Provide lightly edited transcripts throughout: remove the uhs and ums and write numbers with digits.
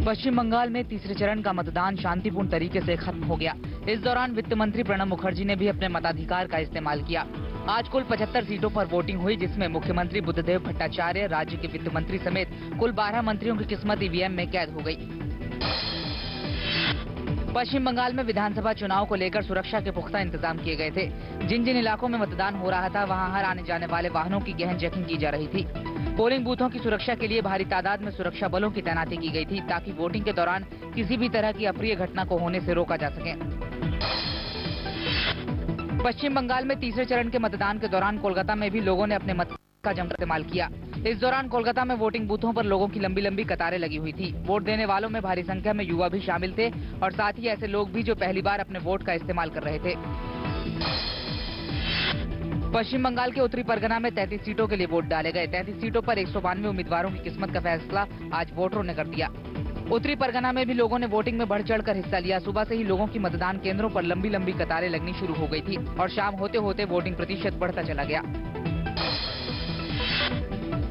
पश्चिम बंगाल में तीसरे चरण का मतदान शांतिपूर्ण तरीके से खत्म हो गया। इस दौरान वित्त मंत्री प्रणब मुखर्जी ने भी अपने मताधिकार का इस्तेमाल किया। आज कुल 75 सीटों पर वोटिंग हुई, जिसमें मुख्यमंत्री बुद्धदेव भट्टाचार्य, राज्य के वित्त मंत्री समेत कुल 12 मंत्रियों की किस्मत ईवीएम में कैद हो गई। पश्चिम बंगाल में विधानसभा चुनाव को लेकर सुरक्षा के पुख्ता इंतजाम किए गए थे। जिन जिन इलाकों में मतदान हो रहा था, वहां हर आने जाने वाले वाहनों की गहन चेकिंग की जा रही थी। पोलिंग बूथों की सुरक्षा के लिए भारी तादाद में सुरक्षा बलों की तैनाती की गई थी, ताकि वोटिंग के दौरान किसी भी तरह की अप्रिय घटना को होने से रोका जा सके। पश्चिम बंगाल में तीसरे चरण के मतदान के दौरान कोलकाता में भी लोगों ने अपने मत का जमकर इस्तेमाल किया। इस दौरान कोलकाता में वोटिंग बूथों पर लोगों की लंबी लंबी कतारें लगी हुई थी। वोट देने वालों में भारी संख्या में युवा भी शामिल थे और साथ ही ऐसे लोग भी जो पहली बार अपने वोट का इस्तेमाल कर रहे थे। पश्चिम बंगाल के उत्तरी परगना में 33 सीटों के लिए वोट डाले गए। 33 सीटों पर 192 उम्मीदवारों की किस्मत का फैसला आज वोटरों ने कर दिया। उत्तरी परगना में भी लोगों ने वोटिंग में बढ़ चढ़कर हिस्सा लिया। सुबह से ही लोगों की मतदान केंद्रों पर लंबी लंबी कतारें लगनी शुरू हो गई थी और शाम होते होते वोटिंग प्रतिशत बढ़ता चला गया।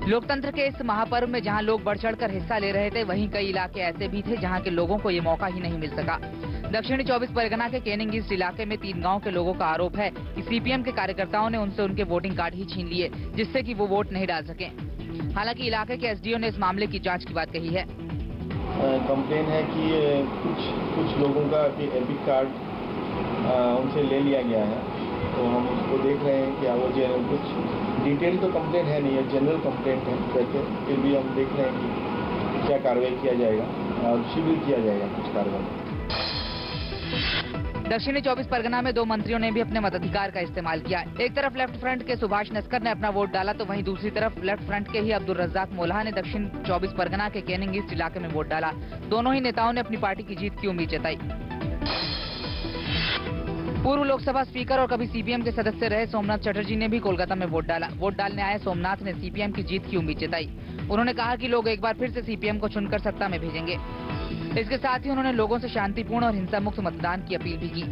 लोकतंत्र के इस महापर्व में जहां लोग बढ़ चढ़कर हिस्सा ले रहे थे, वहीं कई इलाके ऐसे भी थे जहां के लोगों को ये मौका ही नहीं मिल सका। दक्षिणी 24 परगना के केनिंग ईस्ट इलाके में 3 गांव के लोगों का आरोप है कि सीपीएम के कार्यकर्ताओं ने उनसे उनके वोटिंग कार्ड ही छीन लिए, जिससे कि वो वोट नहीं डाल सके। हालांकि इलाके के एसडीओ ने इस मामले की जांच की बात कही है। कंप्लेन है कि कुछ लोगों का एपिक कार्ड उनसे ले लिया गया है, तो हम उसको देख रहे हैं कि वो कुछ डिटेल तो कंप्लेन है नहीं है, जनरल कंप्लेन है। वैसे फिर भी हम देख रहे हैं कि क्या कार्रवाई किया जाएगा और शीघ्र किया जाएगा कुछ कार्रवाई। दक्षिणी 24 परगना में 2 मंत्रियों ने भी अपने मताधिकार का इस्तेमाल किया। एक तरफ लेफ्ट फ्रंट के सुभाष नस्कर ने अपना वोट डाला, तो वहीं दूसरी तरफ लेफ्ट फ्रंट के ही अब्दुल रज्जाक मोल्ला ने दक्षिण 24 परगना के केनिंग ईस्ट इलाके में वोट डाला। दोनों ही नेताओं ने अपनी पार्टी की जीत की उम्मीद जताई। पूर्व लोकसभा स्पीकर और कभी सीपीएम के सदस्य रहे सोमनाथ चटर्जी ने भी कोलकाता में वोट डाला। वोट डालने आए सोमनाथ ने सीपीएम की जीत की उम्मीद जताई। उन्होंने कहा कि लोग एक बार फिर से सीपीएम को चुनकर सत्ता में भेजेंगे। इसके साथ ही उन्होंने लोगों से शांतिपूर्ण और हिंसा मुक्त मतदान की अपील भी की।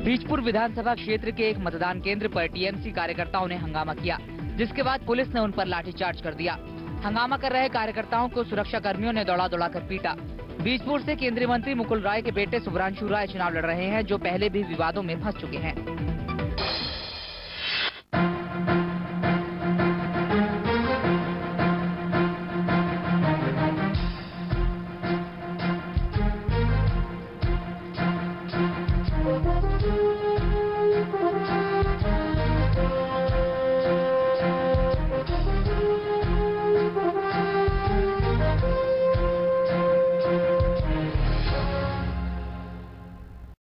बीजपुर विधानसभा क्षेत्र के एक मतदान केंद्र पर टीएमसी कार्यकर्ताओं ने हंगामा किया, जिसके बाद पुलिस ने उन पर लाठीचार्ज कर दिया। हंगामा कर रहे कार्यकर्ताओं को सुरक्षा कर्मियों ने दौड़ा दौड़ा कर पीटा। बीजपुर से केंद्रीय मंत्री मुकुल राय के बेटे शुभ्रांशु राय चुनाव लड़ रहे हैं, जो पहले भी विवादों में फंस चुके हैं।